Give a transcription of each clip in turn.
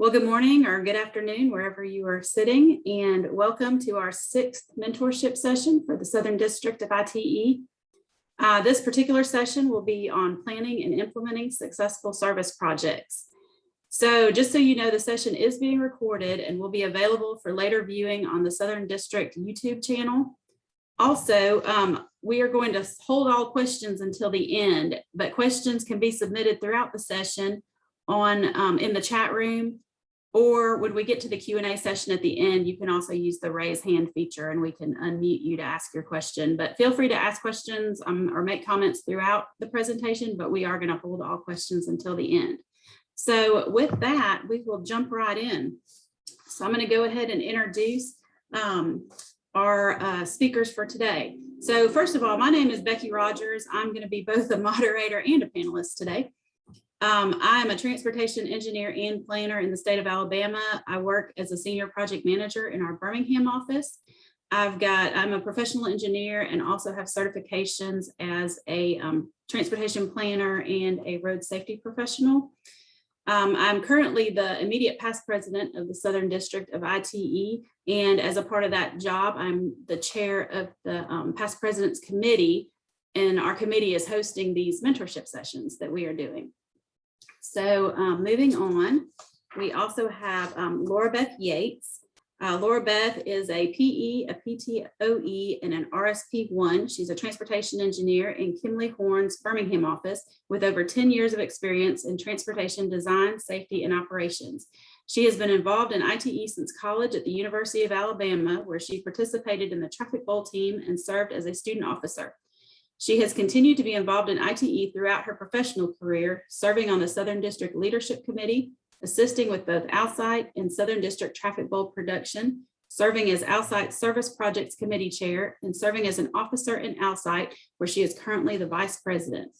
Well, good morning or good afternoon, wherever you are sitting, and welcome to our 6th mentorship session for the Southern District of ITE. This particular session will be on planning and implementing successful service projects. So just so you know, the session is being recorded and will be available for later viewing on the Southern District YouTube channel. Also, we are going to hold all questions until the end, but questions can be submitted throughout the session on in the chat room, or when we get to the Q&A session at the end, you can also use the raise hand feature and we can unmute you to ask your question. But feel free to ask questions or make comments throughout the presentation, but we are going to hold all questions until the end. So with that, we will jump right in. So I'm going to go ahead and introduce our speakers for today. So first of all, my name is Becky Rogers. I'm going to be both a moderator and a panelist today. I'm a transportation engineer and planner in the state of Alabama. I work as a senior project manager in our Birmingham office. I'm a professional engineer and also have certifications as a transportation planner and a road safety professional. I'm currently the immediate past president of the Southern District of ITE. And as a part of that job, I'm the chair of the past president's committee. And our committee is hosting these mentorship sessions that we are doing. So moving on, we also have Laura Beth Yates. Laura Beth is a PE, a PTOE, and an RSP1. She's a transportation engineer in Kimley Horn's Birmingham office with over 10 years of experience in transportation design, safety, and operations. She has been involved in ITE since college at the University of Alabama, where she participated in the traffic bowl team and served as a student officer. She has continued to be involved in ITE throughout her professional career, serving on the Southern District Leadership Committee, assisting with both ALSITE and Southern District Traffic Bowl production, serving as ALSITE Service Projects Committee Chair, and serving as an officer in ALSITE, where she is currently the Vice President.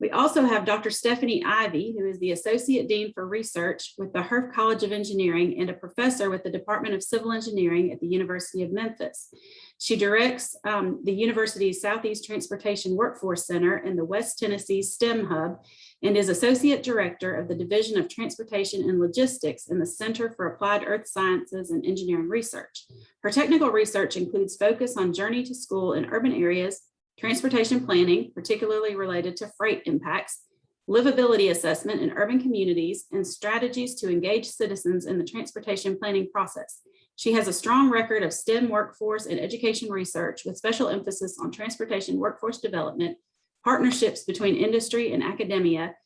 We also have Dr. Stephanie Ivey, who is the Associate Dean for Research with the Herff College of Engineering and a professor with the Department of Civil Engineering at the University of Memphis. She directs the university's Southeast Transportation Workforce Center and the West Tennessee STEM Hub, and is Associate Director of the Division of Transportation and Logistics in the Center for Applied Earth Sciences and Engineering Research. Her technical research includes focus on journey to school in urban areas, transportation planning, particularly related to freight impacts, livability assessment in urban communities, and strategies to engage citizens in the transportation planning process. She has a strong record of STEM workforce and education research with special emphasis on transportation workforce development, partnerships between industry and academia,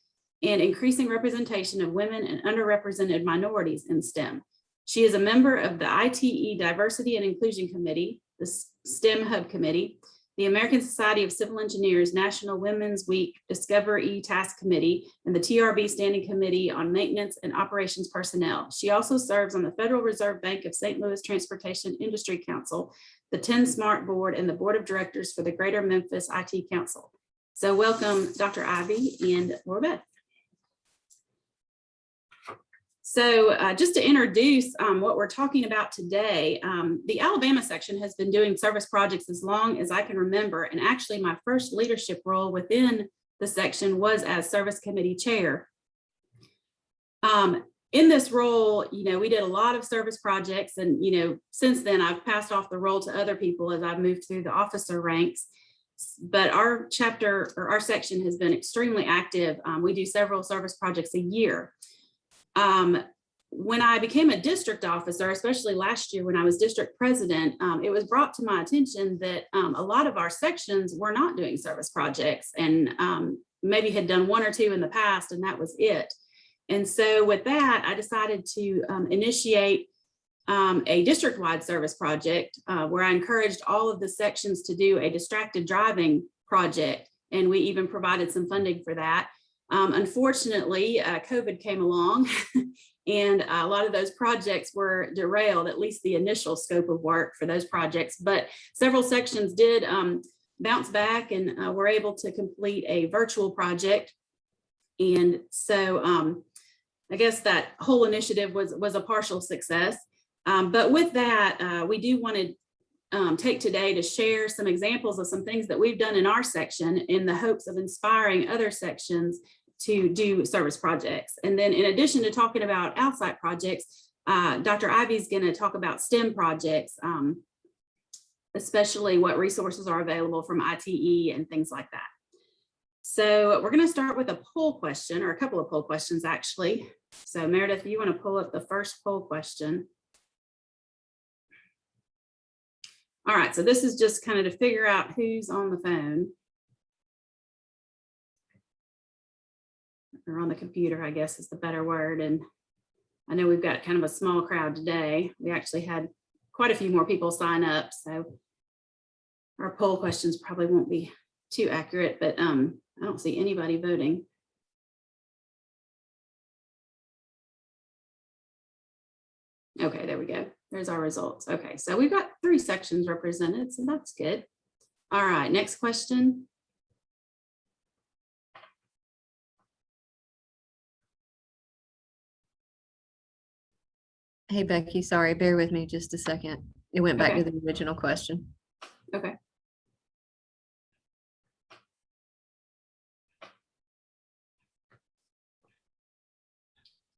and increasing representation of women and underrepresented minorities in STEM. She is a member of the ITE Diversity and Inclusion Committee, the STEM Hub Committee, the American Society of Civil Engineers National Women's Week Discover E-Task Committee, and the TRB Standing Committee on Maintenance and Operations Personnel. She also serves on the Federal Reserve Bank of St. Louis Transportation Industry Council, the 10 Smart Board, and the Board of Directors for the Greater Memphis IT Council. So welcome, Dr. Ivey and Laura Beth. So just to introduce what we're talking about today, the Alabama section has been doing service projects as long as I can remember. And actually my first leadership role within the section was as service committee chair. In this role, we did a lot of service projects, and since then I've passed off the role to other people as I've moved through the officer ranks. But our chapter or our section has been extremely active. We do several service projects a year. When I became a district officer, especially last year when I was district president, it was brought to my attention that a lot of our sections were not doing service projects and maybe had done one or two in the past, and that was it. And so with that, I decided to initiate a district-wide service project where I encouraged all of the sections to do a distracted driving project, and we even provided some funding for that. Unfortunately, COVID came along and a lot of those projects were derailed, at least the initial scope of work for those projects, but several sections did bounce back and were able to complete a virtual project. And so I guess that whole initiative was a partial success. But with that, we do want to take today to share some examples of some things that we've done in our section in the hopes of inspiring other sections to do service projects. And then in addition to talking about ALSITE projects, Dr. Ivy's going to talk about STEM projects, especially what resources are available from ITE and things like that. So we're going to start with a poll question, or a couple of poll questions actually. So Meredith, you want to pull up the first poll question? All right, so this is just kind of to figure out who's on the phone. Or on the computer, I guess is the better word. And I know we've got kind of a small crowd today. We actually had quite a few more people sign up, so our poll questions probably won't be too accurate, but I don't see anybody voting. Okay, there we go. There's our results. Okay, so we've got 3 sections represented, so that's good. All right, next question. Hey, Becky, sorry, bear with me just a second. It went back to the original question. Okay.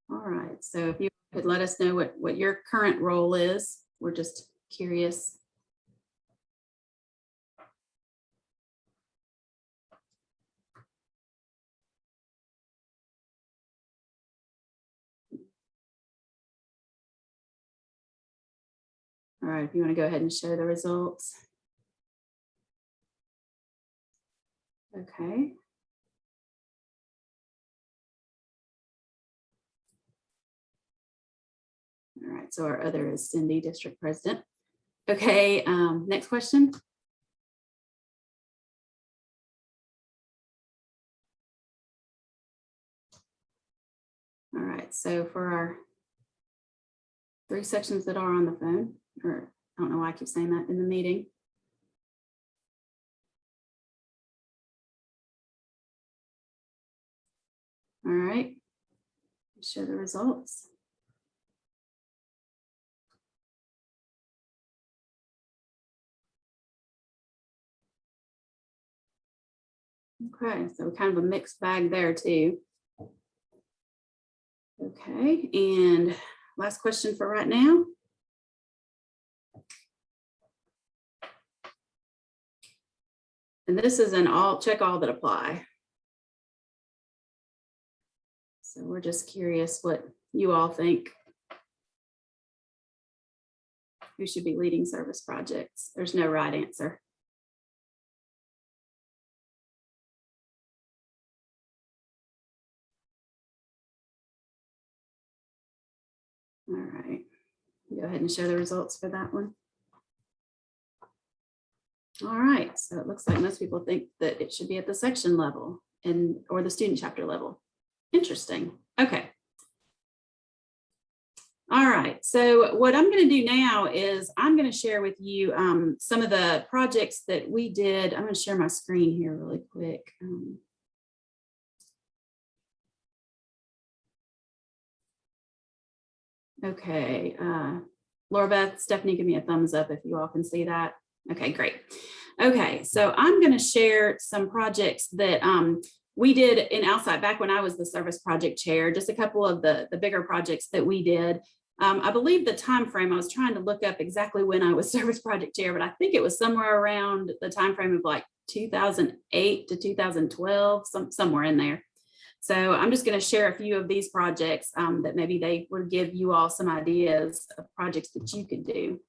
All right, so if you could let us know what your current role is, we're just curious. All right, if you want to go ahead and show the results. Okay. All right, so our other is Cindy, district president. Okay, next question. All right, so for our 3 sections that are on the phone, or I don't know why I keep saying that in the meeting. All right, show the results. Okay, so kind of a mixed bag there too. Okay, and last question for right now. And this is an all check all that apply. So we're just curious what you all think. Who should be leading service projects? There's no right answer. All right, go ahead and show the results for that one. All right, so it looks like most people think that it should be at the section level or the student chapter level. Interesting. Okay. All right, so what I'm going to do now is I'm going to share with you some of the projects that we did. I'm going to share my screen here really quick. Okay, Laura Beth, Stephanie, give me a thumbs up if you all can see that. Okay, great. Okay, so I'm going to share some projects that we did in ALSITE back when I was the service project chair, just a couple of the bigger projects that we did. I believe the time frame, I was trying to look up exactly when I was service project chair, but I think it was somewhere around the time frame of like 2008 to 2012, somewhere in there. So I'm just going to share a few of these projects that maybe they would give you all some ideas of projects that you could do.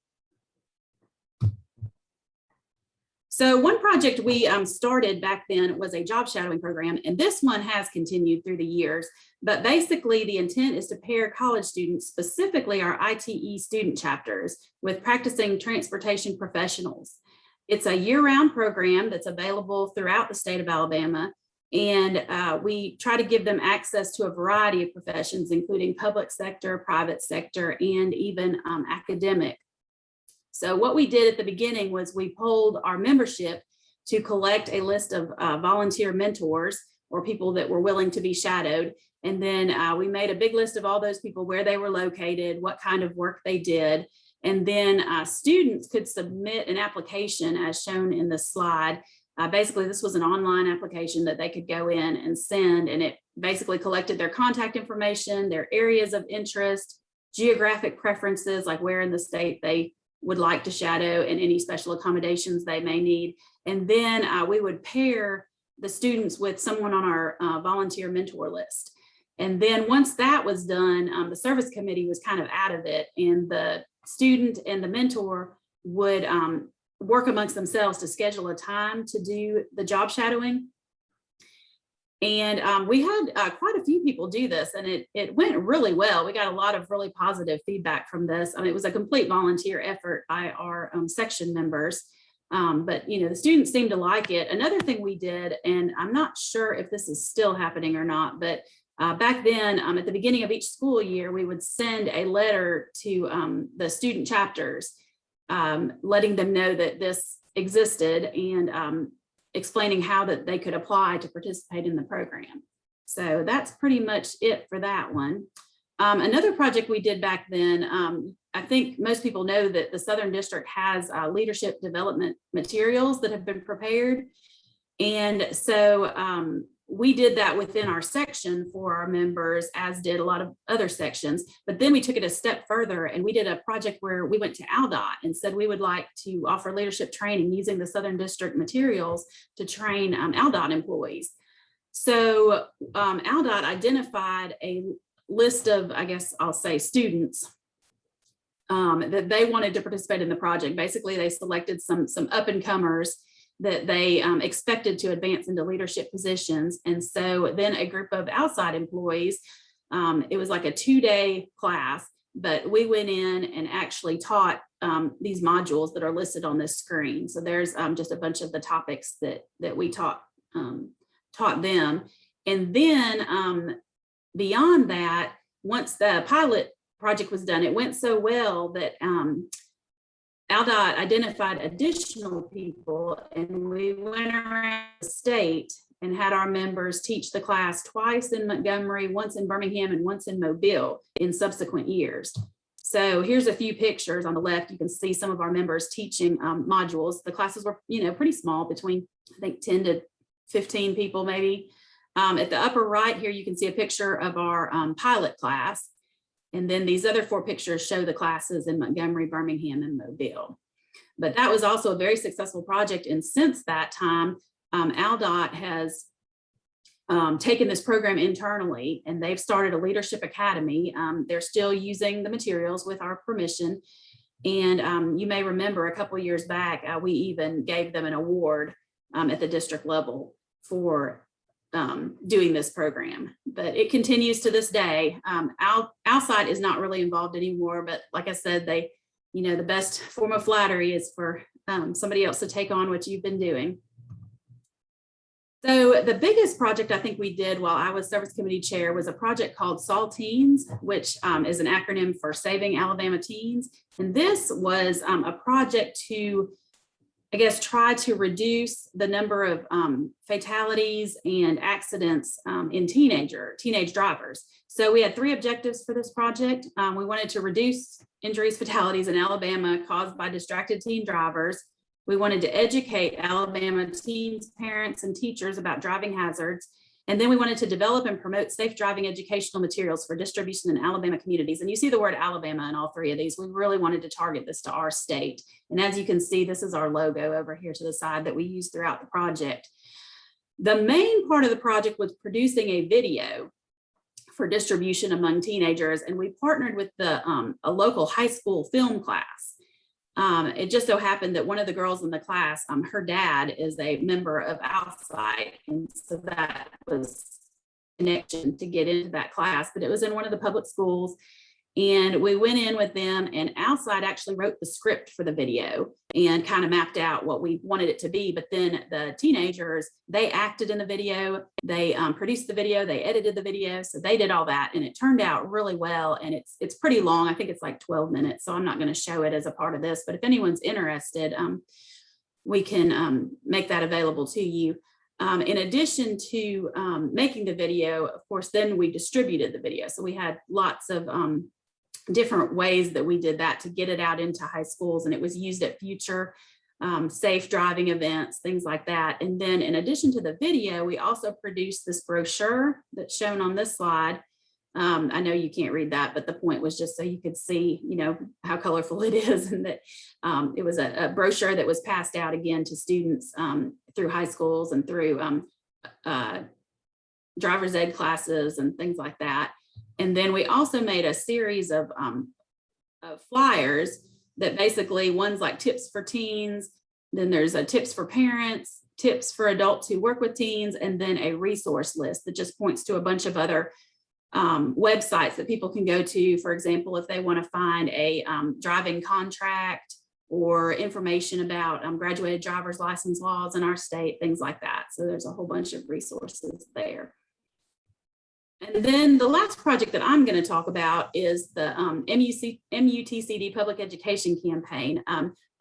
So one project we started back then was a job shadowing program, and this one has continued through the years. But basically, the intent is to pair college students, specifically our ITE student chapters, with practicing transportation professionals. It's a year-round program that's available throughout the state of Alabama. And we try to give them access to a variety of professions, including public sector, private sector, and even academic. So what we did at the beginning was we polled our membership to collect a list of volunteer mentors or people that were willing to be shadowed. And then we made a big list of all those people, where they were located, what kind of work they did. And then students could submit an application as shown in the slide. Basically, this was an online application that they could go in and send, and it basically collected their contact information, their areas of interest, geographic preferences, like where in the state they would like to shadow and any special accommodations they may need. And then we would pair the students with someone on our volunteer mentor list. And then once that was done, the service committee was kind of out of it, and the student and the mentor would work amongst themselves to schedule a time to do the job shadowing. And we had quite a few people do this, and it went really well. We got a lot of really positive feedback from this. I mean, it was a complete volunteer effort by our section members. But you know, the students seemed to like it. Another thing we did, and I'm not sure if this is still happening or not, but back then, at the beginning of each school year, we would send a letter to the student chapters, letting them know that this existed and explaining how that they could apply to participate in the program. So that's pretty much it for that one. Another project we did back then, I think most people know that the Southern District has leadership development materials that have been prepared. And so we did that within our section for our members, as did a lot of other sections. But then we took it a step further, and we did a project where we went to ALDOT and said we would like to offer leadership training using the Southern District materials to train ALDOT employees. So ALDOT identified a list of, I guess I'll say, students that they wanted to participate in the project. Basically, they selected some up and comers that they expected to advance into leadership positions. And so then a group of ALSITE employees, it was like a 2-day class, but we went in and actually taught these modules that are listed on this screen. So there's just a bunch of the topics that we taught them. And then beyond that, once the pilot project was done, it went so well that ALDOT identified additional people, and we went around the state and had our members teach the class twice in Montgomery, once in Birmingham, and once in Mobile in subsequent years. So here's a few pictures. On the left, you can see some of our members teaching modules. The classes were, you know, pretty small, between I think 10 to 15 people maybe. At the upper right here, you can see a picture of our pilot class. And then these other 4 pictures show the classes in Montgomery, Birmingham, and Mobile. But that was also a very successful project. And since that time, ALDOT has taken this program internally, and they've started a leadership academy. They're still using the materials with our permission. And you may remember a couple of years back, we even gave them an award at the district level for doing this program, but it continues to this day. ALSITE is not really involved anymore, but like I said, they, you know, the best form of flattery is for somebody else to take on what you've been doing. So the biggest project I think we did while I was service committee chair was a project called Saltines, which is an acronym for Saving Alabama Teens. And this was a project to, I guess, try to reduce the number of fatalities and accidents in teenage drivers. So we had 3 objectives for this project. We wanted to reduce injuries, fatalities in Alabama caused by distracted teen drivers. We wanted to educate Alabama teens, parents, and teachers about driving hazards. And then we wanted to develop and promote safe driving educational materials for distribution in Alabama communities. And you see the word Alabama in all 3 of these. We really wanted to target this to our state. And as you can see, this is our logo over here to the side that we use throughout the project. The main part of the project was producing a video for distribution among teenagers. And we partnered with a local high school film class. It just so happened that one of the girls in the class, her dad is a member of ALSITE, and so that was a connection to get into that class. But it was in one of the public schools, and we went in with them, and ALSITE actually wrote the script for the video and kind of mapped out what we wanted it to be. But then the teenagers, they acted in the video, they produced the video, they edited the video, so they did all that, and it turned out really well. And it's pretty long. I think it's like 12 minutes, so I'm not going to show it as a part of this. But if anyone's interested, we can make that available to you. In addition to making the video, of course, then we distributed the video. So we had lots of different ways that we did that to get it out into high schools, and it was used at future safe driving events, things like that. And then in addition to the video, we also produced this brochure that's shown on this slide. I know you can't read that, but the point was just so you could see, you know, how colorful it is, and that it was a brochure that was passed out again to students through high schools and through driver's ed classes and things like that. And then we also made a series of flyers that basically, one's like tips for teens, then there's a tips for parents, tips for adults who work with teens, and then a resource list that just points to a bunch of other websites that people can go to. For example, if they want to find a driving contract or information about graduated driver's license laws in our state, things like that. So there's a whole bunch of resources there. And then the last project that I'm going to talk about is the MUTCD Public Education Campaign.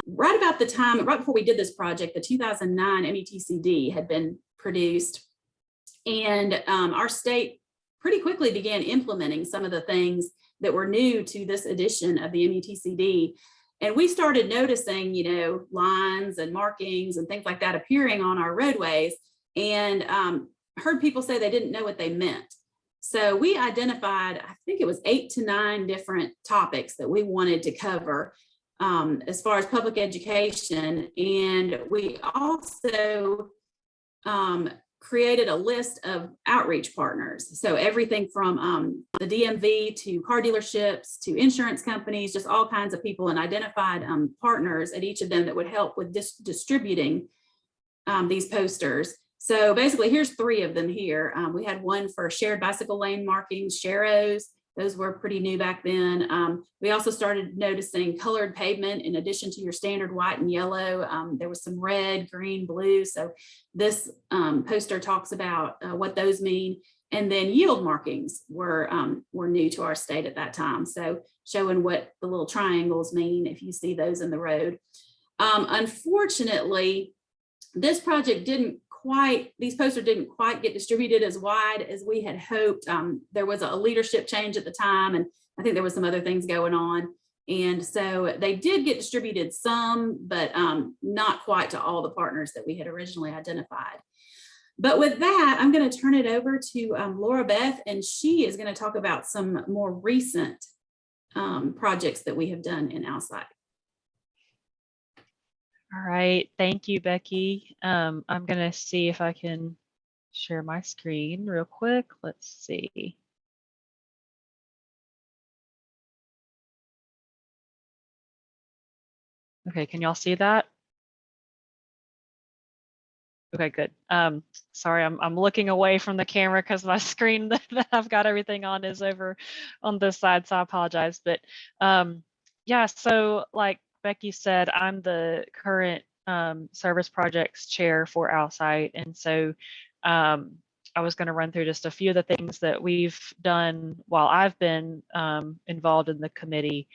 Right about the time, right before we did this project, the 2009 MUTCD had been produced, and our state pretty quickly began implementing some of the things that were new to this edition of the MUTCD. And we started noticing, you know, lines and markings and things like that appearing on our roadways, and heard people say they didn't know what they meant. So we identified, I think it was 8 to 9 different topics that we wanted to cover as far as public education. And we also created a list of outreach partners. So everything from the DMV to car dealerships to insurance companies, just all kinds of people, and identified partners at each of them that would help with distributing these posters. So basically, here's 3 of them here. We had one for shared bicycle lane markings, SHAROs. Those were pretty new back then. We also started noticing colored pavement in addition to your standard white and yellow. There was some red, green, blue. So this poster talks about what those mean. And then yield markings were new to our state at that time. So showing what the little triangles mean if you see those in the road. Unfortunately, this project these posters didn't quite get distributed as wide as we had hoped. There was a leadership change at the time, and I think there was some other things going on. And so they did get distributed some, but not quite to all the partners that we had originally identified. But with that, I'm going to turn it over to Laura Beth, and she is going to talk about some more recent projects that we have done in ALSITE. All right, thank you, Becky. I'm gonna see if I can share my screen real quick. Let's see. Okay, can y'all see that? Okay, good. Sorry, I'm looking away from the camera because my screen that I've got everything on is over on this side, so I apologize. But yeah, so like Becky said, I'm the current service projects chair for ALSITE, and so I was going to run through just a few of the things that we've done while I've been involved in the committee,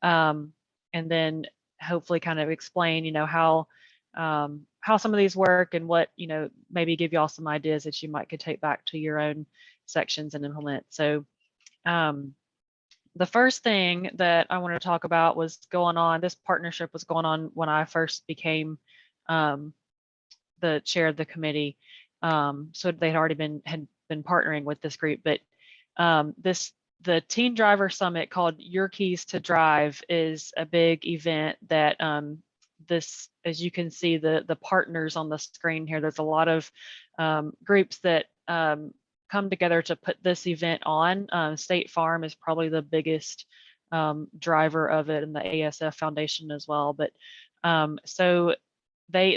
and then hopefully kind of explain, you know, how some of these work and what, you know, maybe give y'all some ideas that you might could take back to your own sections and implement. So the first thing that I want to talk about was going on, this partnership was going on when I first became the chair of the committee. So they'd already had been partnering with this group, but the Teen Driver Summit, called Your Keys to Drive, is a big event that this, as you can see, the partners on the screen here, there's a lot of groups that come together to put this event on. State Farm is probably the biggest driver of it, and the ASF Foundation as well. But so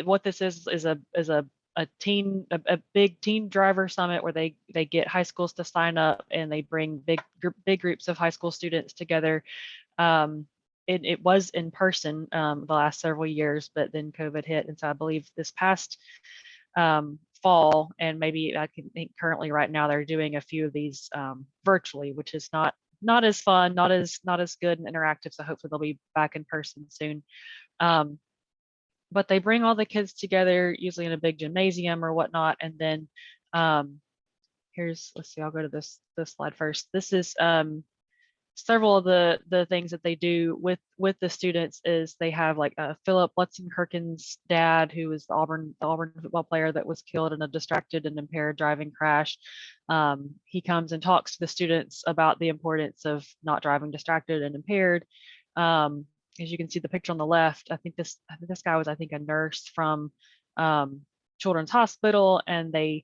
what this is a big teen driver summit where they get high schools to sign up, and they bring big groups of high school students together. It was in person the last several years, but then COVID hit, and so I believe this past fall, and maybe I can think currently right now they're doing a few of these virtually, which is not as fun, not as good and interactive. So hopefully they'll be back in person soon. But they bring all the kids together, usually in a big gymnasium or whatnot. And then let's see, I'll go to this slide first. This is several of the things that they do with the students is they have like Philip Lutzenkirchen's dad, who was the Auburn football player that was killed in a distracted and impaired driving crash. He comes and talks to the students about the importance of not driving distracted and impaired. As you can see the picture on the left, I think this guy was, I think, a nurse from Children's Hospital, and they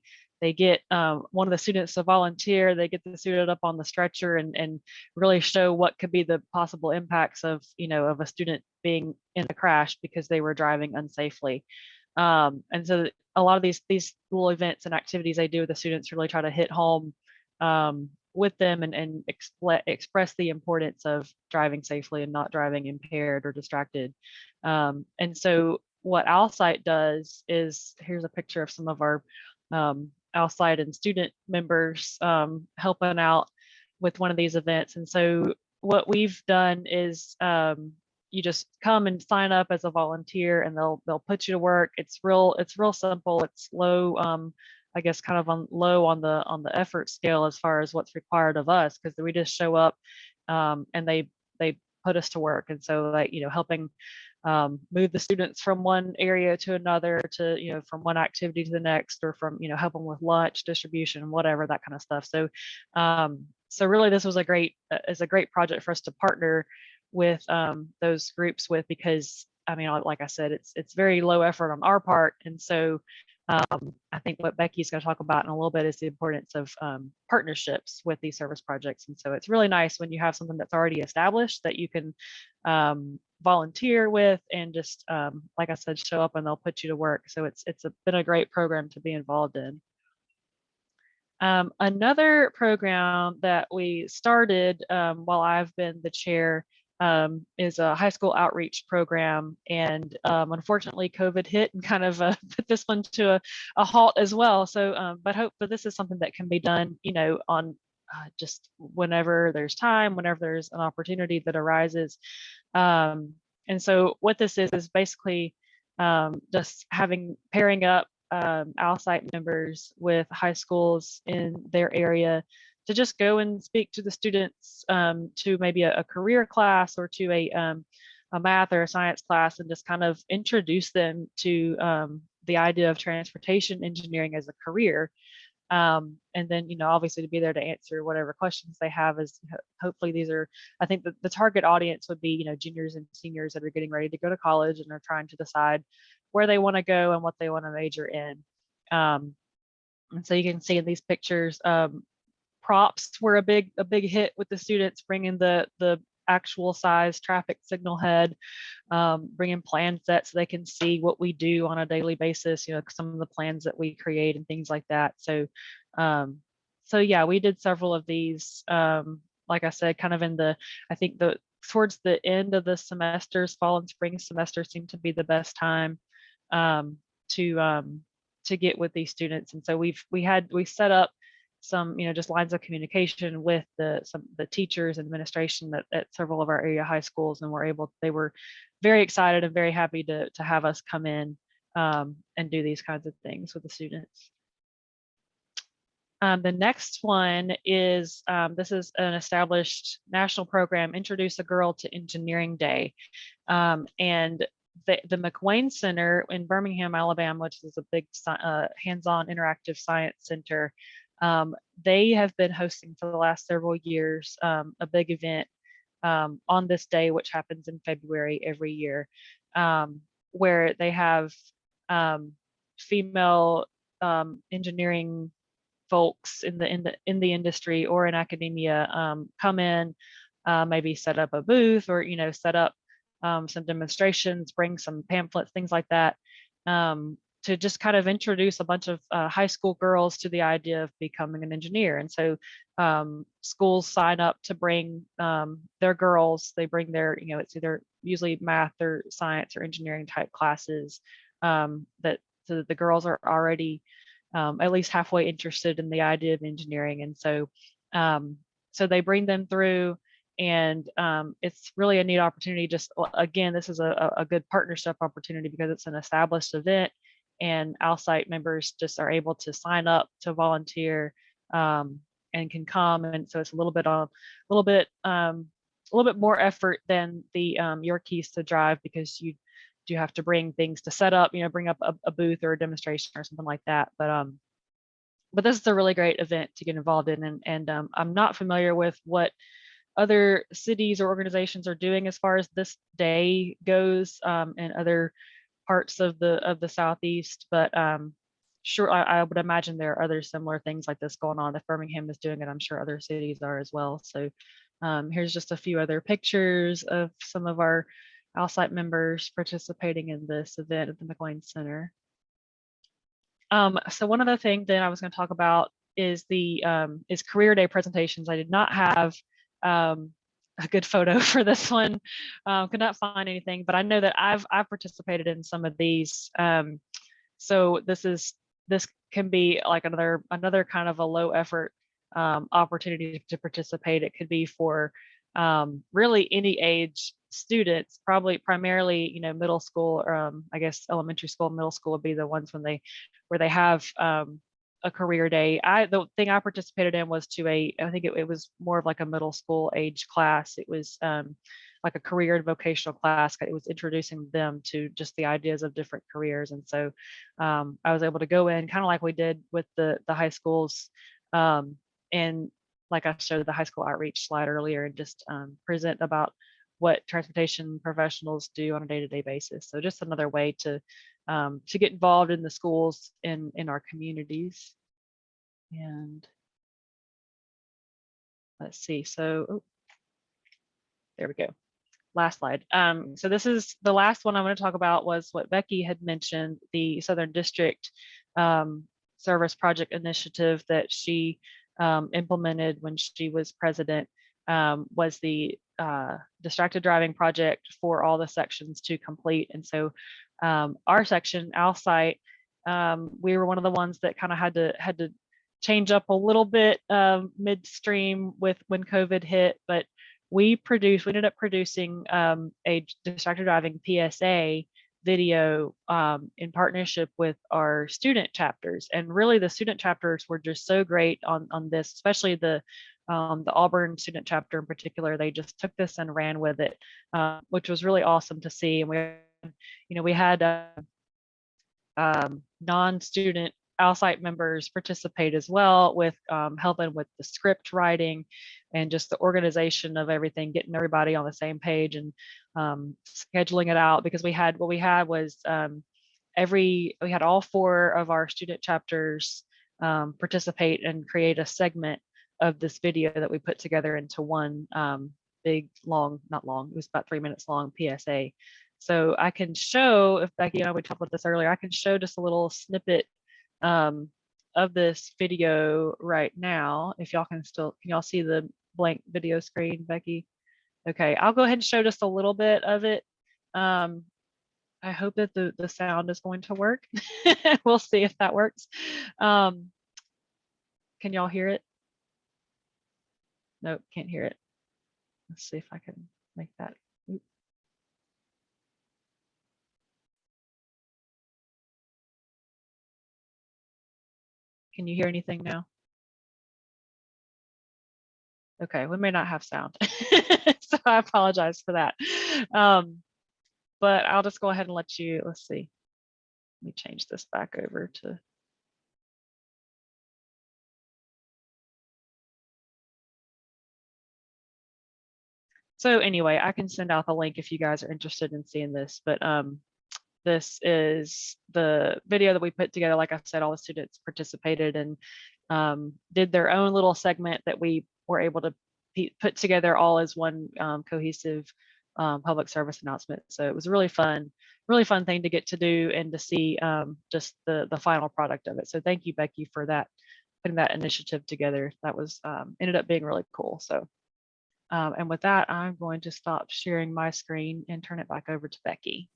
get one of the students to volunteer. They get the student up on the stretcher and really show what could be the possible impacts of, of a student being in the crash because they were driving unsafely. And so a lot of these little events and activities they do with the students really try to hit home with them and express the importance of driving safely and not driving impaired or distracted. And so what ALSITE does is, here's a picture of some of our ALSITE and student members helping out with one of these events. And so what we've done is you just come and sign up as a volunteer, and they'll put you to work. It's real simple. It's low, I guess, kind of low on the effort scale as far as what's required of us, because we just show up and they put us to work. And so, like, helping move the students from one area to another, to from one activity to the next, or from help them with lunch distribution, whatever, that kind of stuff. So so really this was a great project for us to partner with those groups with, because I mean, like I said, it's very low effort on our part. And so I think what Becky's going to talk about in a little bit is the importance of partnerships with these service projects. And so it's really nice when you have something that's already established that you can volunteer with and just, like I said, show up and they'll put you to work. So it's been a great program to be involved in. Another program that we started while I've been the chair is a high school outreach program. And unfortunately, COVID hit and kind of put this one to a halt as well. So, but this is something that can be done, on just whenever there's time, whenever there's an opportunity that arises. And so what this is basically just pairing up ALSITE members with high schools in their area to just go and speak to the students, to maybe a career class or to a math or a science class, and just kind of introduce them to the idea of transportation engineering as a career. And then, obviously to be there to answer whatever questions they have. Is hopefully these are, I think the target audience would be, juniors and seniors that are getting ready to go to college and are trying to decide where they want to go and what they want to major in. And so you can see in these pictures, props were a big hit with the students, bringing the actual size traffic signal head, bringing plan sets so they can see what we do on a daily basis, some of the plans that we create and things like that. So yeah, we did several of these, like I said, kind of I think towards the end of the semesters, fall and spring semester seemed to be the best time to get with these students. And so we set up some, just lines of communication with the teachers and administration at several of our area high schools, and they were very excited and very happy to have us come in and do these kinds of things with the students. The next one is, this is an established national program, Introduce a Girl to Engineering Day. And the McWane Center in Birmingham, Alabama, which is a big hands-on interactive science center, they have been hosting for the last several years a big event on this day, which happens in February every year, where they have female engineering folks in the industry or in academia come in, maybe set up a booth, or set up some demonstrations, bring some pamphlets, things like that, to just kind of introduce a bunch of high school girls to the idea of becoming an engineer. And so schools sign up to bring their girls. They bring their, it's either usually math or science or engineering type classes so the girls are already at least halfway interested in the idea of engineering. And so so they bring them through, and it's really a neat opportunity. Just again, this is a good partnership opportunity because it's an established event, and ALSITE members just are able to sign up to volunteer and can come. And so it's a little bit more effort than the Your Keys to Drive, because you do have to bring things to set up, bring up a booth or a demonstration or something like that. But this is a really great event to get involved in. And I'm not familiar with what other cities or organizations are doing as far as this day goes in other parts of the Southeast, but sure, I would imagine there are other similar things like this going on. If Birmingham is doing it, I'm sure other cities are as well. So here's just a few other pictures of some of our ALSITE members participating in this event at the McLean Center. So one other thing that I was going to talk about is the career day presentations. I did not have a good photo for this one. Could not find anything, but I know that I've participated in some of these. So this can be like another kind of a low effort opportunity to participate. It could be for really any age students, primarily middle school, or I guess elementary school, middle school would be the ones where they have a career day. The thing I participated in was I think it was more of like a middle school age class. It was like a career and vocational class. It was introducing them to just the ideas of different careers. And so I was able to go in kind of like we did with the high schools, and like I showed the high school outreach slide earlier, and just present about what transportation professionals do on a day-to-day basis. So just another way to get involved in the schools in our communities. And let's see, so there we go. Last slide. So this is the last one I'm going to talk about, was what Becky had mentioned, the Southern District Service Project Initiative that she implemented when she was president, was the distracted driving project for all the sections to complete. And so our section, ALSITE, we were one of the ones that kind of had to change up a little bit midstream when COVID hit, but we ended up producing a distracted driving PSA video in partnership with our student chapters. And really the student chapters were just so great on this, especially the Auburn student chapter in particular. They just took this and ran with it, which was really awesome to see. And we had non-student ALSITE members participate as well, with helping with the script writing and just the organization of everything, getting everybody on the same page, and scheduling it out, because we had all 4 of our student chapters participate and create a segment of this video that we put together into one big, long, not long, it was about 3 minutes long PSA. So I can show, if Becky and I, we talked about this earlier, I can show just a little snippet of this video right now. If y'all can y'all see the blank video screen, Becky? Okay, I'll go ahead and show just a little bit of it. I hope that the sound is going to work. We'll see if that works. Can y'all hear it? Nope, can't hear it. Let's see if I can make that. Oops. Can you hear anything now? Okay, we may not have sound, so I apologize for that. But I'll just go ahead and let's see. Let me change this back over to. So anyway, I can send out the link if you guys are interested in seeing this, but this is the video that we put together. Like I said, all the students participated and did their own little segment that we were able to put together all as one cohesive public service announcement. So it was a really fun thing to get to do and to see just the final product of it. So thank you, Becky, for that, putting that initiative together. That was ended up being really cool. So and with that, I'm going to stop sharing my screen and turn it back over to Becky.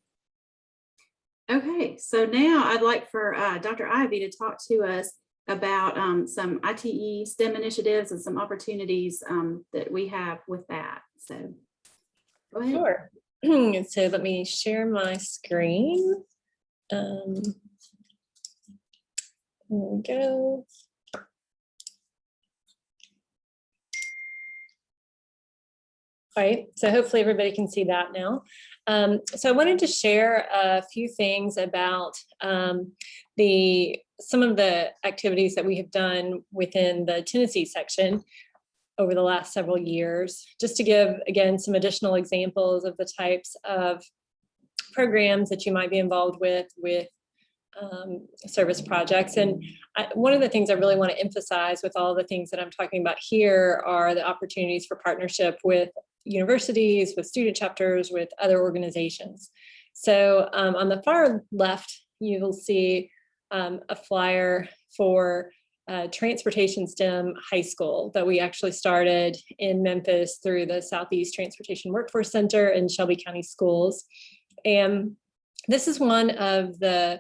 Okay, so now I'd like for Dr. Ivy to talk to us about some ITE STEM initiatives and some opportunities that we have with that. So go ahead. Sure. So let me share my screen. There we go. right, so hopefully everybody can see that now. So I wanted to share a few things about some of the activities that we have done within the Tennessee section over the last several years, just to give, again, some additional examples of the types of programs that you might be involved with service projects. And one of the things I really want to emphasize with all the things that I'm talking about here are the opportunities for partnership with universities, with student chapters, with other organizations. So on the far left, you will see a flyer for Transportation STEM High School that we actually started in Memphis through the Southeast Transportation Workforce Center and Shelby County Schools. And this is one of the,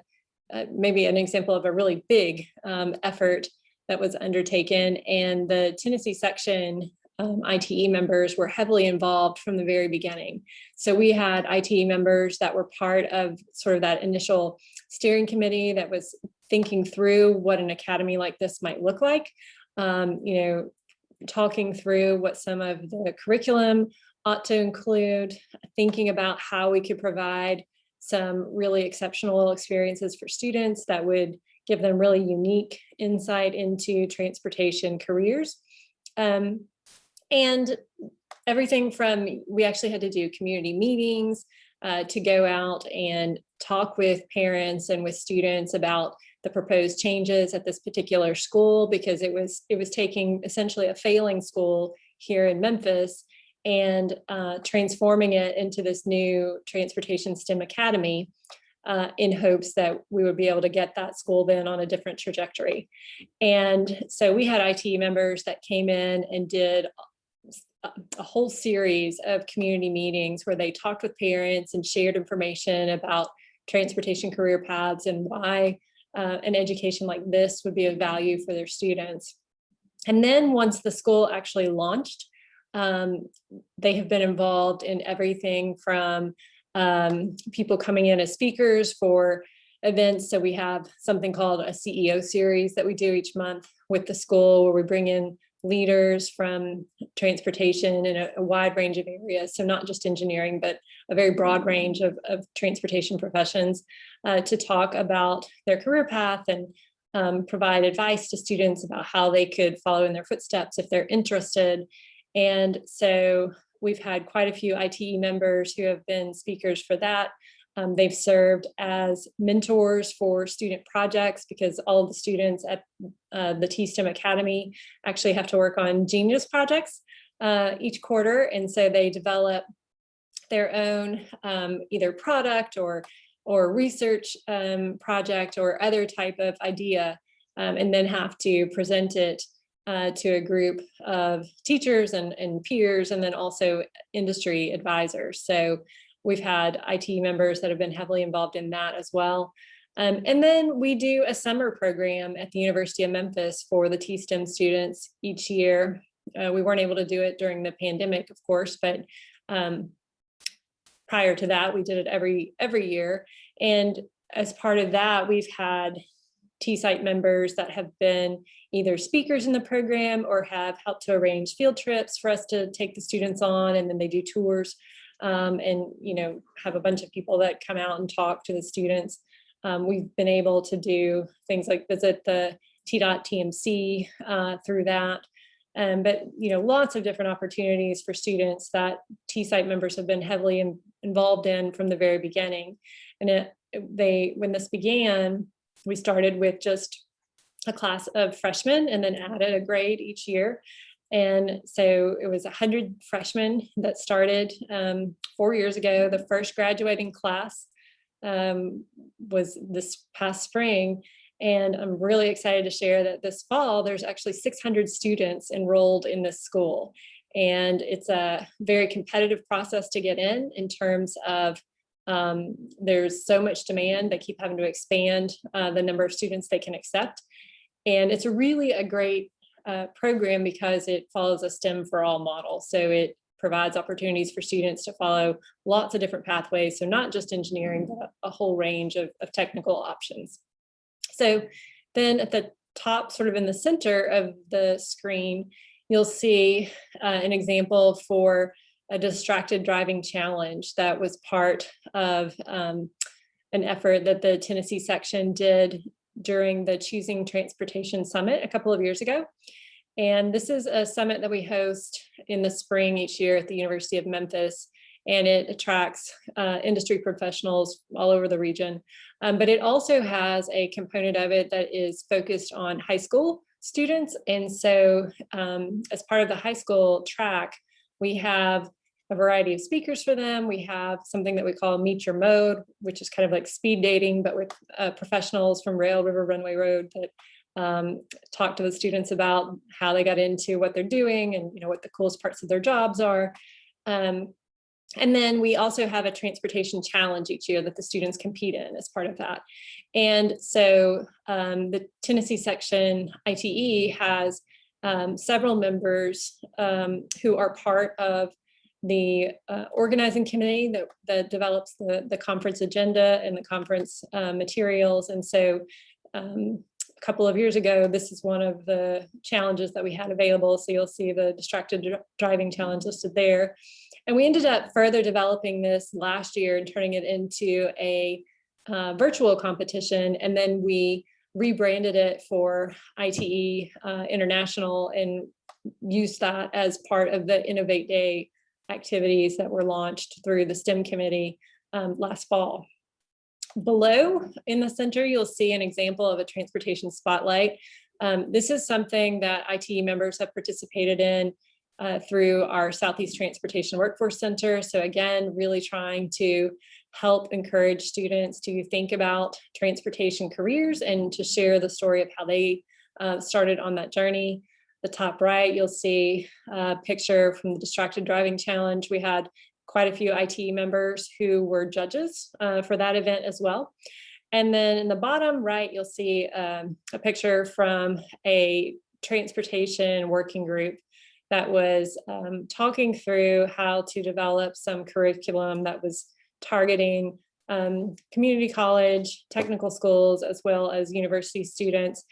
maybe an example of a really big effort that was undertaken, and the Tennessee section ITE members were heavily involved from the very beginning. So we had ITE members that were part of sort of that initial steering committee that was thinking through what an academy like this might look like, talking through what some of the curriculum ought to include, thinking about how we could provide some really exceptional experiences for students that would give them really unique insight into transportation careers. And everything from, we actually had to do community meetings to go out and talk with parents and with students about the proposed changes at this particular school, because it was taking essentially a failing school here in Memphis and transforming it into this new Transportation STEM Academy in hopes that we would be able to get that school then on a different trajectory. And so we had IT members that came in and did a whole series of community meetings where they talked with parents and shared information about transportation career paths and why an education like this would be of value for their students. And then once the school actually launched, they have been involved in everything from people coming in as speakers for events. So we have something called a CEO series that we do each month with the school, where we bring in leaders from transportation in a wide range of areas. So not just engineering, but a very broad range of transportation professions to talk about their career path and provide advice to students about how they could follow in their footsteps if they're interested. And so we've had quite a few ITE members who have been speakers for that. They've served as mentors for student projects, because all of the students at the T-STEM Academy actually have to work on Genius projects each quarter. And so they develop their own either product or research project or other type of idea, and then have to present it to a group of teachers and peers, and then also industry advisors. So we've had IT members that have been heavily involved in that as well. And then we do a summer program at the University of Memphis for the T-STEM students each year. We weren't able to do it during the pandemic, of course, but prior to that, we did it every year. And as part of that, we've had T-SITE members that have been either speakers in the program or have helped to arrange field trips for us to take the students on, and then they do tours. And have a bunch of people that come out and talk to the students. We've been able to do things like visit the T.TMC through that. But lots of different opportunities for students that T-SITE members have been heavily involved in from the very beginning. And when this began, we started with just a class of freshmen and then added a grade each year. And so it was 100 freshmen that started 4 years ago. The first graduating class was this past spring. And I'm really excited to share that this fall, there's actually 600 students enrolled in this school. And it's a very competitive process to get in terms of there's so much demand. They keep having to expand the number of students they can accept. And it's really a great program because it follows a STEM for all model. So it provides opportunities for students to follow lots of different pathways. So not just engineering, but a whole range of technical options. So then at the top, sort of in the center of the screen, you'll see an example for a distracted driving challenge that was part of an effort that the Tennessee section did during the Choosing Transportation Summit a couple of years ago. And this is a summit that we host in the spring each year at the University of Memphis, and it attracts industry professionals all over the region. But it also has a component of it that is focused on high school students. And so as part of the high school track, we have a variety of speakers for them. We have something that we call Meet Your Mode, which is kind of like speed dating, but with professionals from rail, river, runway, road that talk to the students about how they got into what they're doing and what the coolest parts of their jobs are. And then we also have a transportation challenge each year that the students compete in as part of that. And so the Tennessee section ITE has several members who are part of the organizing committee that develops the conference agenda and the conference materials. And so a couple of years ago, this is one of the challenges that we had available. So you'll see the distracted driving challenge listed there. And we ended up further developing this last year and turning it into a virtual competition. And then we rebranded it for ITE International and used that as part of the Innovate Day activities that were launched through the STEM committee last fall. Below in the center, you'll see an example of a transportation spotlight. This is something that ITE members have participated in through our Southeast Transportation Workforce Center. So again, really trying to help encourage students to think about transportation careers and to share the story of how they started on that journey. The top right, you'll see a picture from the Distracted Driving Challenge. We had quite a few ITE members who were judges for that event as well. And then in the bottom right, you'll see a picture from a transportation working group that was talking through how to develop some curriculum that was targeting community college, technical schools, as well as university students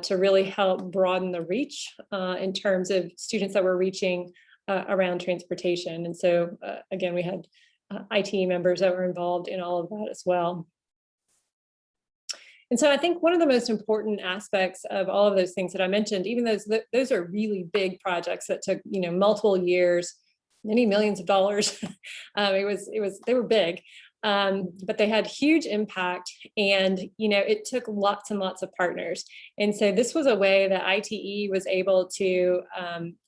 to really help broaden the reach in terms of students that we're reaching around transportation. And so again, we had ITE members that were involved in all of that as well. And so I think one of the most important aspects of all of those things that I mentioned, even those are really big projects that took multiple years, many millions of dollars. They were big, but they had huge impact, and it took lots and lots of partners. And so this was a way that ITE was able to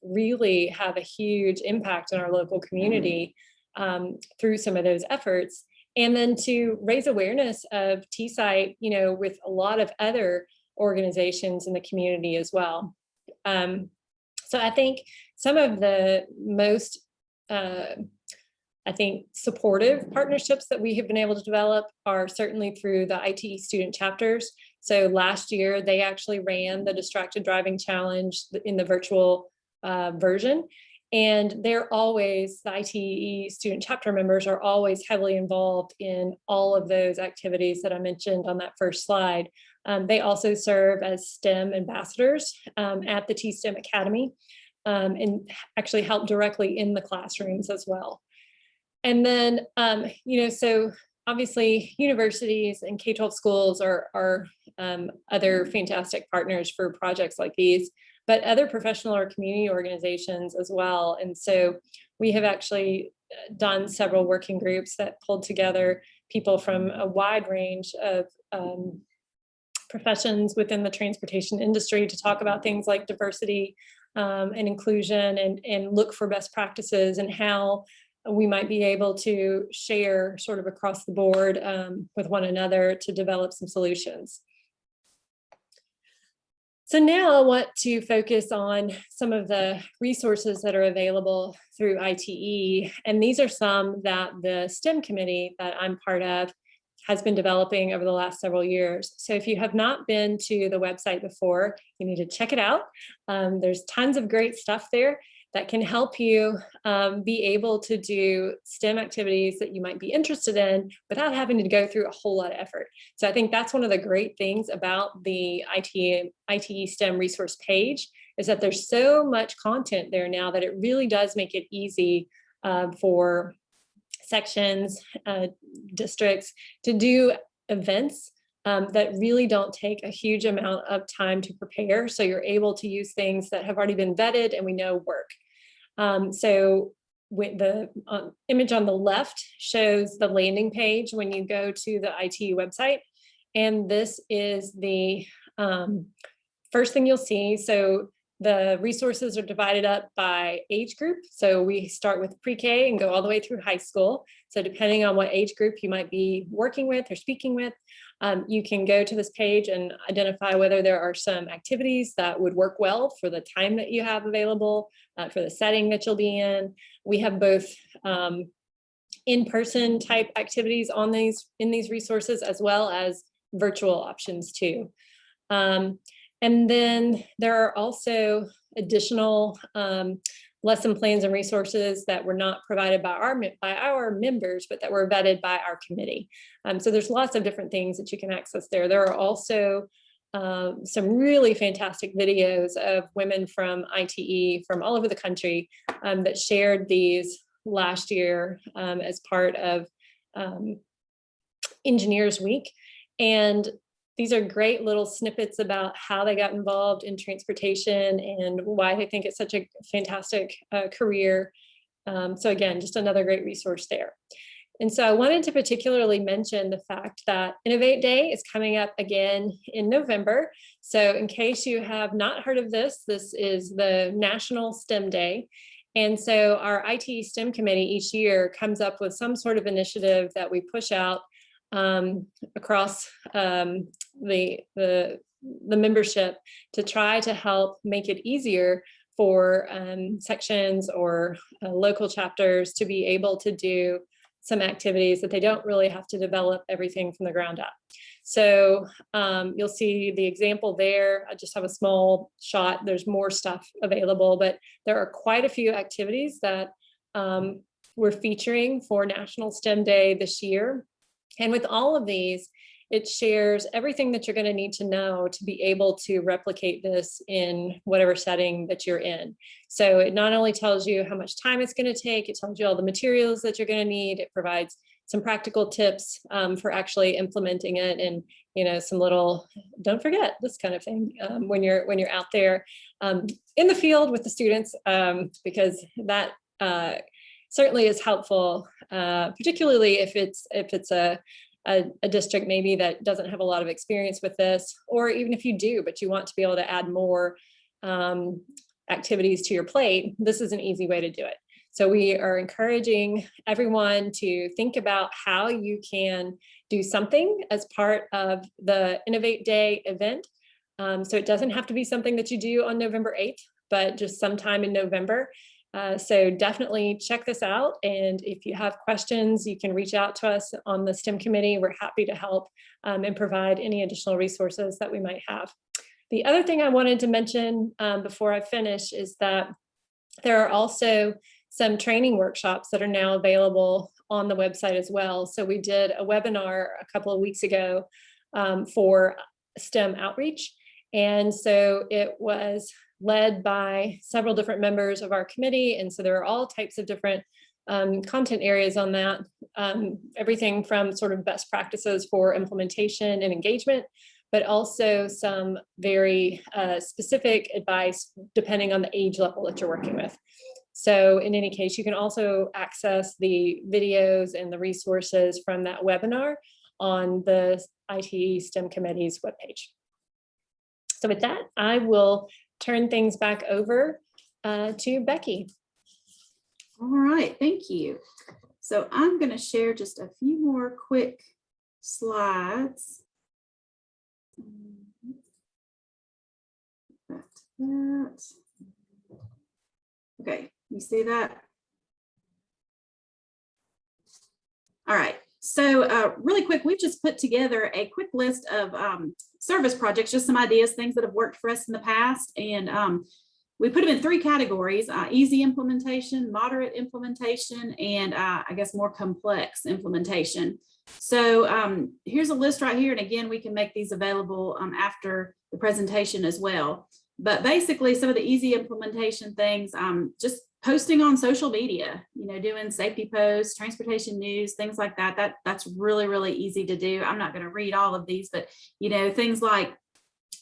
really have a huge impact in our local community through some of those efforts. And then to raise awareness of T-SITE, with a lot of other organizations in the community as well. So I think some of the most, supportive partnerships that we have been able to develop are certainly through the ITE student chapters. So last year, they actually ran the Distracted Driving Challenge in the virtual version. And they're always, the ITE student chapter members are always heavily involved in all of those activities that I mentioned on that first slide. They also serve as STEM ambassadors at the T-STEM Academy and actually help directly in the classrooms as well. And then, so obviously universities and K-12 schools are other fantastic partners for projects like these, but other professional or community organizations as well. And so we have actually done several working groups that pulled together people from a wide range of professions within the transportation industry to talk about things like diversity and inclusion and look for best practices and how we might be able to share sort of across the board with one another to develop some solutions. So now I want to focus on some of the resources that are available through ITE. And these are some that the STEM committee that I'm part of has been developing over the last several years. So if you have not been to the website before, you need to check it out. There's tons of great stuff there that can help you be able to do STEM activities that you might be interested in without having to go through a whole lot of effort. So I think that's one of the great things about the ITE STEM resource page is that there's so much content there now that it really does make it easy for sections, districts to do events that really don't take a huge amount of time to prepare. So you're able to use things that have already been vetted and we know work. So with the image on the left shows the landing page when you go to the ITE website. And this is the first thing you'll see. So the resources are divided up by age group. So we start with pre-K and go all the way through high school. So depending on what age group you might be working with or speaking with, you can go to this page and identify whether there are some activities that would work well for the time that you have available, for the setting that you'll be in. We have both in-person type activities in these resources, as well as virtual options too. And then there are also additional lesson plans and resources that were not provided by our members, but that were vetted by our committee. So there's lots of different things that you can access there. There are also some really fantastic videos of women from ITE from all over the country that shared these last year as part of Engineers Week. And these are great little snippets about how they got involved in transportation and why they think it's such a fantastic career. So again, just another great resource there. And so I wanted to particularly mention the fact that Innovate Day is coming up again in November. So in case you have not heard of this, this is the National STEM Day. And so our ITE STEM committee each year comes up with some sort of initiative that we push out across the membership to try to help make it easier for sections or local chapters to be able to do some activities that they don't really have to develop everything from the ground up. So you'll see the example there. I just have a small shot. There's more stuff available, but there are quite a few activities that we're featuring for National STEM Day this year. And with all of these, it shares everything that you're going to need to know to be able to replicate this in whatever setting that you're in. So it not only tells you how much time it's going to take, it tells you all the materials that you're going to need. It provides some practical tips for actually implementing it, and some little don't forget this kind of thing when you're out there in the field with the students, because that certainly is helpful, particularly if it's a district maybe that doesn't have a lot of experience with this, or even if you do, but you want to be able to add more activities to your plate. This is an easy way to do it. So we are encouraging everyone to think about how you can do something as part of the Innovate Day event. So it doesn't have to be something that you do on November 8th, but just sometime in November. So definitely check this out. And if you have questions, you can reach out to us on the STEM committee. We're happy to help and provide any additional resources that we might have. The other thing I wanted to mention before I finish is that there are also some training workshops that are now available on the website as well. So we did a webinar a couple of weeks ago for STEM outreach. And so it was led by several different members of our committee. And so there are all types of different content areas on that, everything from sort of best practices for implementation and engagement, but also some very specific advice depending on the age level that you're working with. So in any case, you can also access the videos and the resources from that webinar on the ITE STEM Committee's webpage. So with that, I will turn things back over to Becky. All right, thank you. So I'm going to share just a few more quick slides. Back to that. Okay, you see that? All right, so really quick, we've just put together a quick list of service projects, just some ideas, things that have worked for us in the past. And we put them in three categories: easy implementation, moderate implementation, and I guess more complex implementation. So here's a list right here. And again, we can make these available after the presentation as well. But basically, some of the easy implementation things, just posting on social media, doing safety posts, transportation news, things like that. That's really, really easy to do. I'm not going to read all of these, but, things like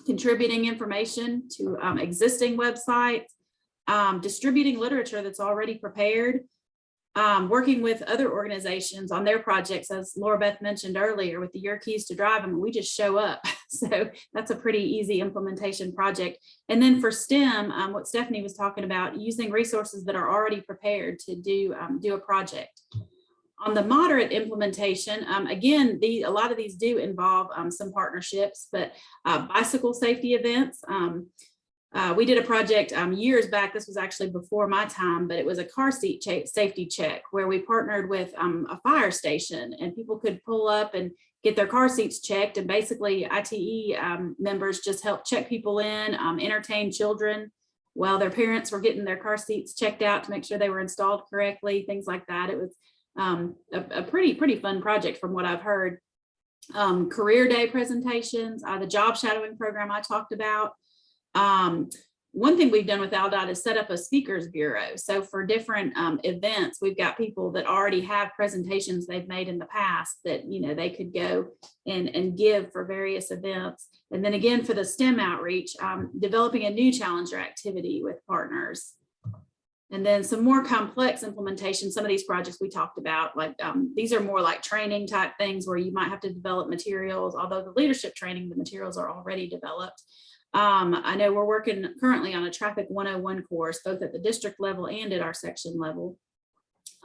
contributing information to existing websites, distributing literature that's already prepared, working with other organizations on their projects, as Laura Beth mentioned earlier, with the Your Keys to Drive, we just show up. So that's a pretty easy implementation project. And then for STEM, what Stephanie was talking about, using resources that are already prepared to do a project. On the moderate implementation, again, a lot of these do involve some partnerships, but bicycle safety events. We did a project years back. This was actually before my time, but it was a car seat safety check where we partnered with a fire station, and people could pull up and get their car seats checked. And basically ITE members just helped check people in, entertain children while their parents were getting their car seats checked out to make sure they were installed correctly, things like that. It was a pretty fun project from what I've heard. Career day presentations, the job shadowing program I talked about. One thing we've done with ALSITE is set up a speakers bureau. So for different events, we've got people that already have presentations they've made in the past that, they could go and give for various events. And then again, for the STEM outreach, developing a new challenger activity with partners. And then some more complex implementation, some of these projects we talked about, like these are more like training type things where you might have to develop materials, although the leadership training, the materials are already developed. I know we're working currently on a traffic 101 course, both at the district level and at our section level.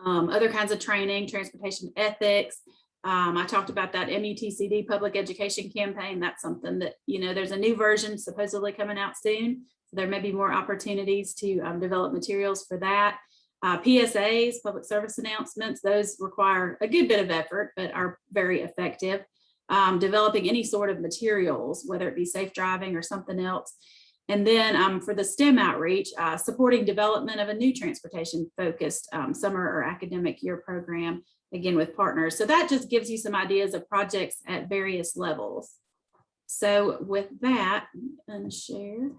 Other kinds of training, transportation ethics. I talked about that MUTCD public education campaign. That's something that, there's a new version supposedly coming out soon. So there may be more opportunities to develop materials for that. PSAs, public service announcements, those require a good bit of effort, but are very effective. Developing any sort of materials, whether it be safe driving or something else. And then for the STEM outreach, supporting development of a new transportation focused summer or academic year program, again with partners. So that just gives you some ideas of projects at various levels. So with that, unshare.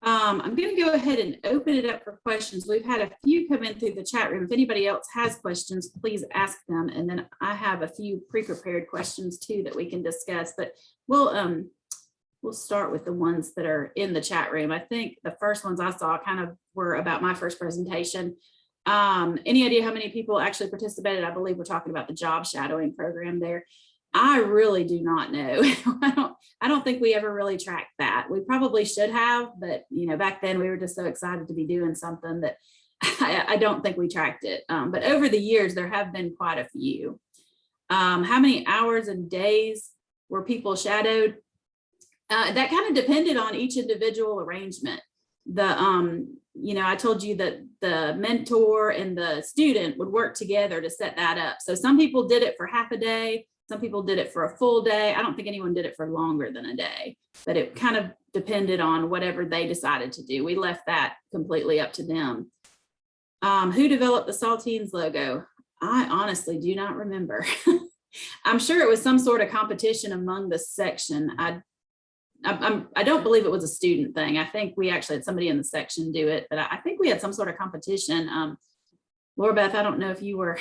I'm going to go ahead and open it up for questions. We've had a few come in through the chat room. If anybody else has questions, please ask them. And then I have a few pre-prepared questions too that we can discuss, but we'll start with the ones that are in the chat room. I think the first ones I saw kind of were about my first presentation. Any idea how many people actually participated? I believe we're talking about the job shadowing program there. I really do not know. I don't think we ever really tracked that. We probably should have, but back then we were just so excited to be doing something that I don't think we tracked it. But over the years, there have been quite a few. How many hours and days were people shadowed? That kind of depended on each individual arrangement. I told you that the mentor and the student would work together to set that up. So some people did it for half a day. Some people did it for a full day. I don't think anyone did it for longer than a day, but it kind of depended on whatever they decided to do. We left that completely up to them. Who developed the Saltines logo? I honestly do not remember. I'm sure it was some sort of competition among the section. I don't believe it was a student thing. I think we actually had somebody in the section do it, but I think we had some sort of competition. Laura Beth, I don't know if you were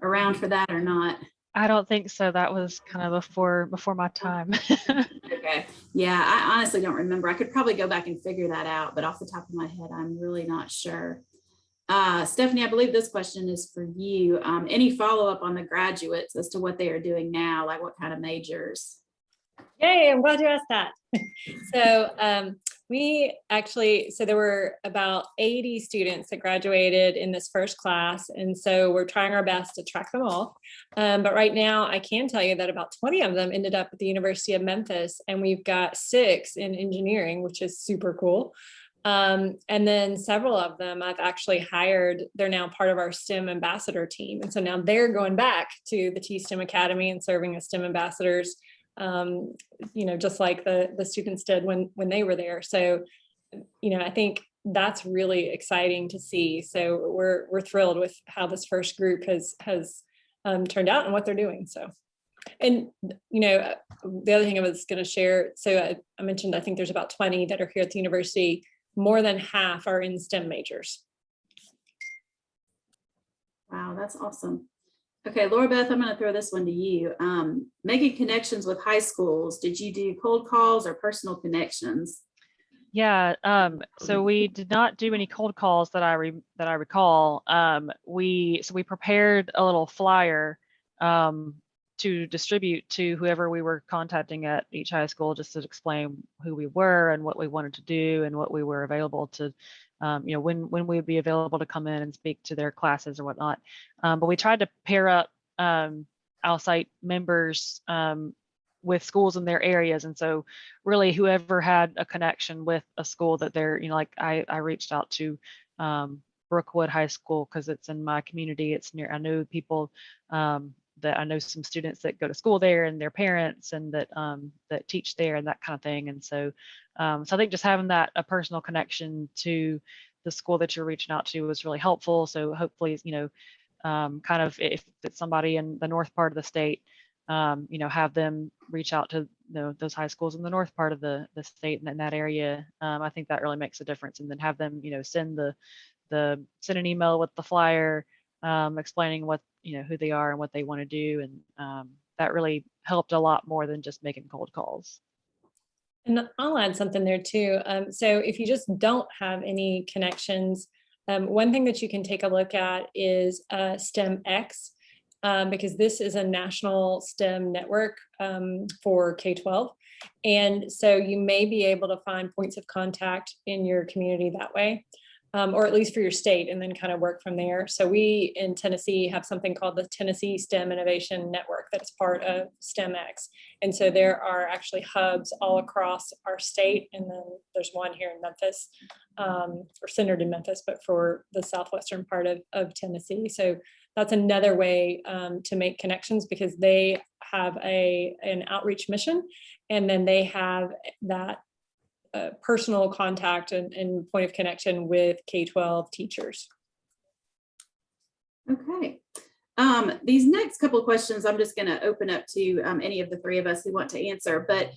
around for that or not. I don't think so. That was kind of before my time. Okay. Yeah, I honestly don't remember. I could probably go back and figure that out, but off the top of my head, I'm really not sure. Stephanie, I believe this question is for you. Any follow-up on the graduates as to what they are doing now, like what kind of majors? Yay, I'm glad you asked that. So there were about 80 students that graduated in this first class. And so we're trying our best to track them all. But right now I can tell you that about 20 of them ended up at the University of Memphis, and we've got 6 in engineering, which is super cool. And then several of them I've actually hired. They're now part of our STEM ambassador team. And so now they're going back to the T-STEM Academy and serving as STEM ambassadors. Just like the students did when they were there. So, I think that's really exciting to see. So we're thrilled with how this first group has turned out and what they're doing. So, and, the other thing I was going to share, so I mentioned, I think there's about 20 that are here at the university. more than half are in STEM majors. Wow, that's awesome. Okay, Laura Beth, I'm going to throw this one to you. Making connections with high schools. Did you do cold calls or personal connections? Yeah, so we did not do any cold calls that I recall. We prepared a little flyer to distribute to whoever we were contacting at each high school, just to explain who we were and what we wanted to do and what we were available to, when we would be available to come in and speak to their classes or whatnot. But we tried to pair up ALSITE members with schools in their areas. And so really whoever had a connection with a school that they're, like I reached out to Brookwood High School because it's in my community. It's near, I know people that I know some students that go to school there and their parents and that that teach there and that kind of thing. And so, so I think just having that a personal connection to the school that you're reaching out to was really helpful. So hopefully, kind of if it's somebody in the north part of the state, have them reach out to those high schools in the north part of the state and in that area. I think that really makes a difference. And then have them, send send an email with the flyer, explaining what, who they are and what they want to do. And that really helped a lot more than just making cold calls. And I'll add something there too. So if you just don't have any connections, one thing that you can take a look at is Stemx. Because this is a national STEM network for K-12. And so you may be able to find points of contact in your community that way, or at least for your state, and then kind of work from there. So we in Tennessee have something called the Tennessee STEM Innovation Network that's part of Stemx. And so there are actually hubs all across our state. And then there's one here in Memphis, or centered in Memphis, but for the southwestern part of Tennessee. So that's another way to make connections, because they have an outreach mission, and then they have that personal contact and point of connection with K-12 teachers. Okay. These next couple of questions, I'm just going to open up to any of the three of us who want to answer. But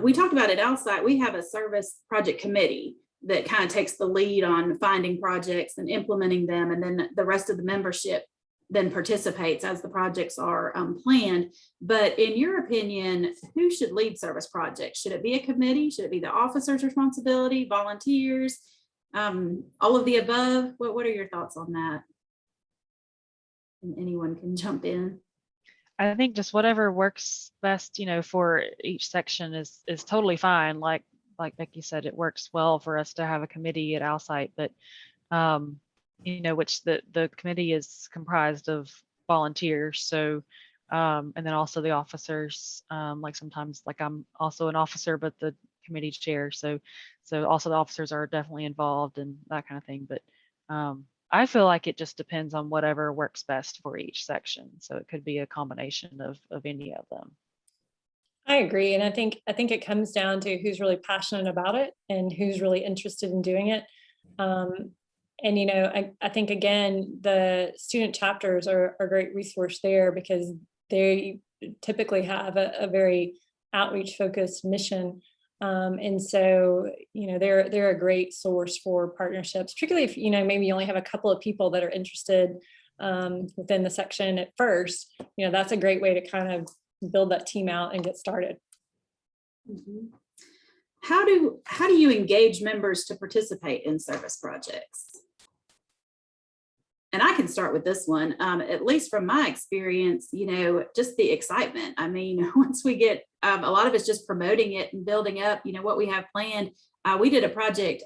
we talked about at ALSITE, we have a service project committee that kind of takes the lead on finding projects and implementing them. And then the rest of the membership then participates as the projects are planned. But in your opinion, who should lead service projects? Should it be a committee? Should it be the officer's responsibility, volunteers, all of the above? What are your thoughts on that? And anyone can jump in. I think just whatever works best, for each section is totally fine. Like Becky said, it works well for us to have a committee at ALSITE, but which the committee is comprised of volunteers. So, and then also the officers, like sometimes, like I'm also an officer, but the committee chair. So also the officers are definitely involved and that kind of thing. But I feel like it just depends on whatever works best for each section. So it could be a combination of any of them. I agree. And I think it comes down to who's really passionate about it and who's really interested in doing it. And, I think, again, the student chapters are a great resource there, because they typically have a very outreach focused mission. And so, they're a great source for partnerships, particularly if, maybe you only have a couple of people that are interested within the section at first. That's a great way to kind of build that team out and get started. Mm-hmm. How do you engage members to participate in service projects? And I can start with this one, at least from my experience, just the excitement. I mean, once we get, a lot of it's just promoting it and building up, what we have planned. We did a project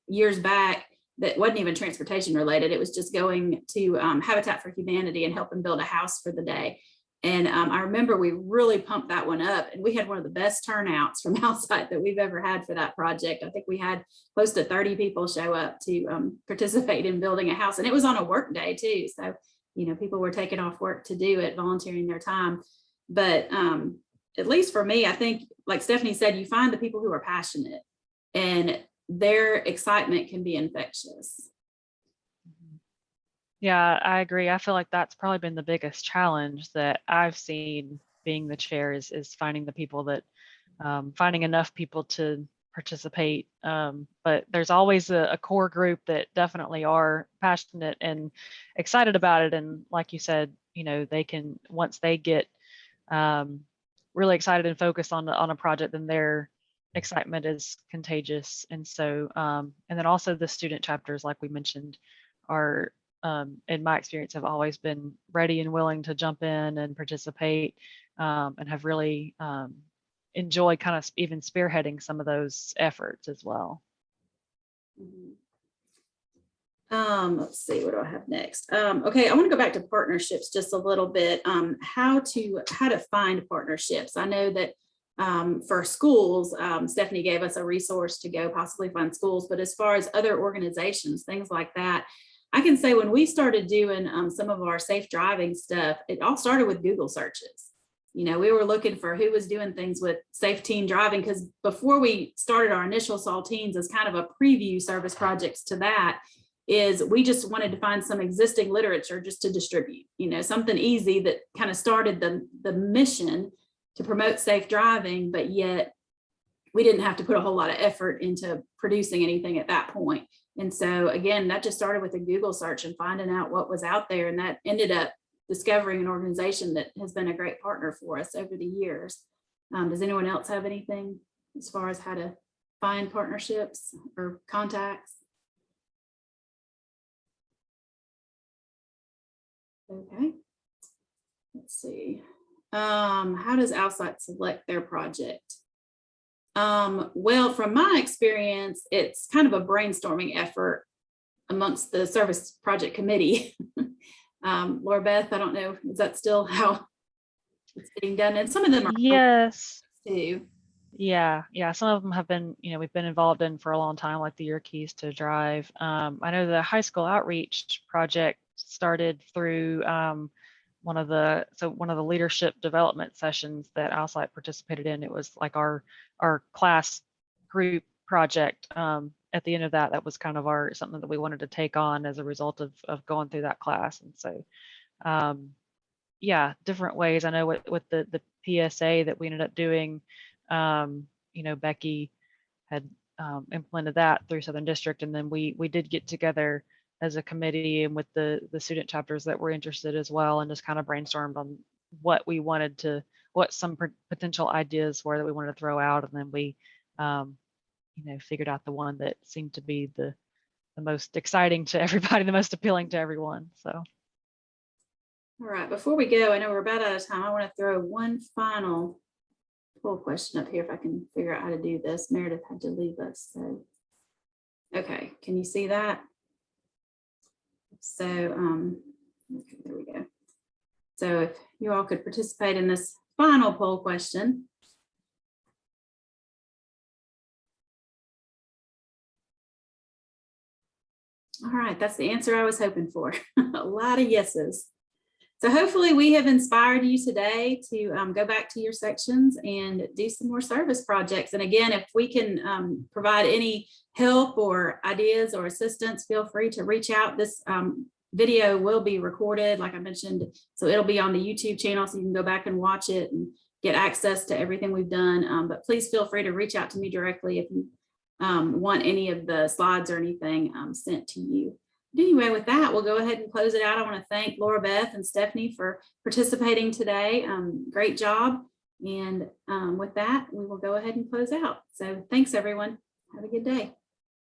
years back that wasn't even transportation related. It was just going to Habitat for Humanity and helping build a house for the day. And I remember we really pumped that one up, and we had one of the best turnouts from ALSITE that we've ever had for that project. I think we had close to 30 people show up to participate in building a house, and it was on a work day too. So, people were taking off work to do it, volunteering their time. But at least for me, I think, like Stephanie said, you find the people who are passionate, and their excitement can be infectious. Yeah, I agree. I feel like that's probably been the biggest challenge that I've seen being the chair is finding the people that, finding enough people to participate. But there's always a core group that definitely are passionate and excited about it. And like you said, they can, once they get really excited and focused on a project, then their excitement is contagious. And so, and then also the student chapters, like we mentioned, are, in my experience, have always been ready and willing to jump in and participate, and have really enjoyed kind of even spearheading some of those efforts as well. Let's see, what do I have next? Okay, I want to go back to partnerships just a little bit. How to find partnerships. I know that for schools, Stephanie gave us a resource to go possibly find schools, but as far as other organizations, things like that, I can say when we started doing some of our safe driving stuff, it all started with Google searches. We were looking for who was doing things with safe teen driving, because before we started our initial Saltines as kind of a preview service projects to that, is we just wanted to find some existing literature just to distribute, something easy that kind of started the mission to promote safe driving, but yet we didn't have to put a whole lot of effort into producing anything at that point. And so again, that just started with a Google search and finding out what was out there. And that ended up discovering an organization that has been a great partner for us over the years. Does anyone else have anything as far as how to find partnerships or contacts? Okay, let's see. How does ALSITE select their project? Well, from my experience, it's kind of a brainstorming effort amongst the service project committee. Laura Beth, I don't know, is that still how it's getting done? And some of them are Yes. too. Yeah. Some of them have been, we've been involved in for a long time, like the Your Keys to Drive. I know the high school outreach project started through one of the leadership development sessions that ALSITE participated in. It was like our class group project. At the end of that was kind of something that we wanted to take on as a result of going through that class. And so, yeah, different ways. I know with the PSA that we ended up doing, Becky had implemented that through Southern District, and then we did get together as a committee and with the student chapters that were interested as well, and just kind of brainstormed on what some potential ideas were that we wanted to throw out, and then we figured out the one that seemed to be the most exciting to everybody, the most appealing to everyone. So all right, before we go, I know we're about out of time. I want to throw one final poll question up here if I can figure out how to do this. Meredith had to leave us, so okay, can you see that? So okay, there we go. So if you all could participate in this final poll question. All right, that's the answer I was hoping for. A lot of yeses. So hopefully we have inspired you today to go back to your sections and do some more service projects. And again, if we can provide any help or ideas or assistance, feel free to reach out. This video will be recorded, like I mentioned, so it'll be on the YouTube channel, so you can go back and watch it and get access to everything we've done. But please feel free to reach out to me directly if you want any of the slides or anything sent to you. But anyway, with that, we'll go ahead and close it out. I want to thank Laura Beth and Stephanie for participating today. Great job. And with that, we will go ahead and close out. So thanks, everyone. Have a good day.